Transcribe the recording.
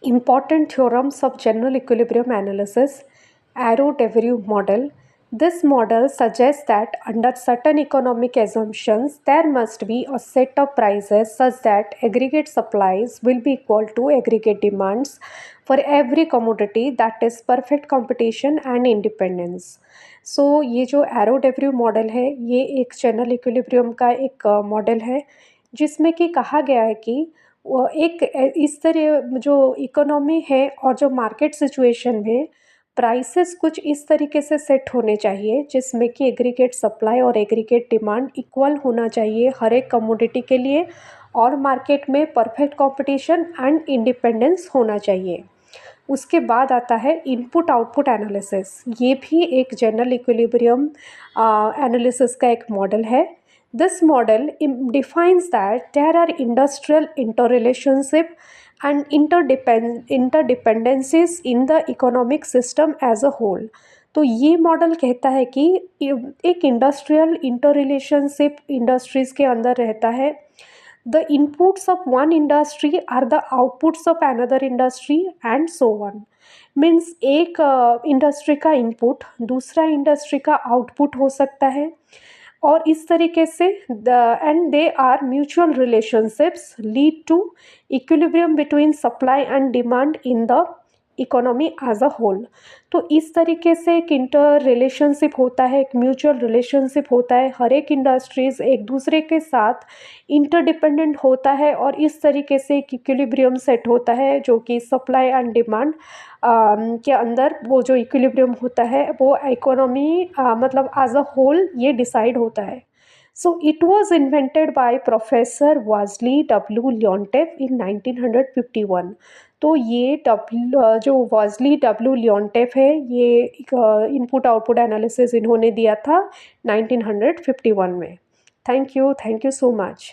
Important theorems of general equilibrium analysis. Arrow-Devereux model. This model suggests that under certain economic assumptions, there must be a set of prices such that aggregate supplies will be equal to aggregate demands for every commodity, that is perfect competition and independence. सो ये जो एरो-डेवरु model है, ये एक general equilibrium का एक model है, जिसमें कि कहा गया है कि वो एक इस तरह जो इकोनॉमी है और जो मार्केट सिचुएशन में प्राइसेस कुछ इस तरीके से सेट होने चाहिए जिसमें कि एग्रीगेट सप्लाई और एग्रीगेट डिमांड इक्वल होना चाहिए हर एक कमोडिटी के लिए, और मार्केट में परफेक्ट कंपटीशन एंड इंडिपेंडेंस होना चाहिए। उसके बाद आता है इनपुट आउटपुट एनालिसिस। ये भी एक जनरल इक्विलिब्रियम एनालिसिस का एक मॉडल है। This model defines that there are industrial interrelationship and interdependencies in the economic system as a whole। तो ये मॉडल कहता है कि एक इंडस्ट्रियल इंटररिलेशनशिप इंडस्ट्रीज़ के अंदर रहता है। The inputs of one industry are the outputs of another industry and so on. Means एक इंडस्ट्री का इनपुट दूसरा इंडस्ट्री का आउटपुट हो सकता है, और इस तरीके से and they are mutual relationships lead to equilibrium between supply and demand in the economy as a whole. तो इस तरीके से एक इंटर रिलेशनशिप होता है, एक म्यूचुअल रिलेशनशिप होता है, हर एक इंडस्ट्रीज़ एक दूसरे के साथ इंटरडिपेंडेंट होता है, और इस तरीके से एक इक्विलिब्रियम सेट होता है जो कि सप्लाई एंड डिमांड के अंदर वो जो इक्विलिब्रियम होता है वो इकोनॉमी मतलब एज अ होल ये डिसाइड होता है। So it was invented by professor वाजली डब्ल्यू लियोन्टेफ इन 1951। तो ये जो वाजली डब्ल्यू लियोन्टेफ है, ये इनपुट आउटपुट एनालिसिस इन्होंने दिया था 1951 में। Thank you so much.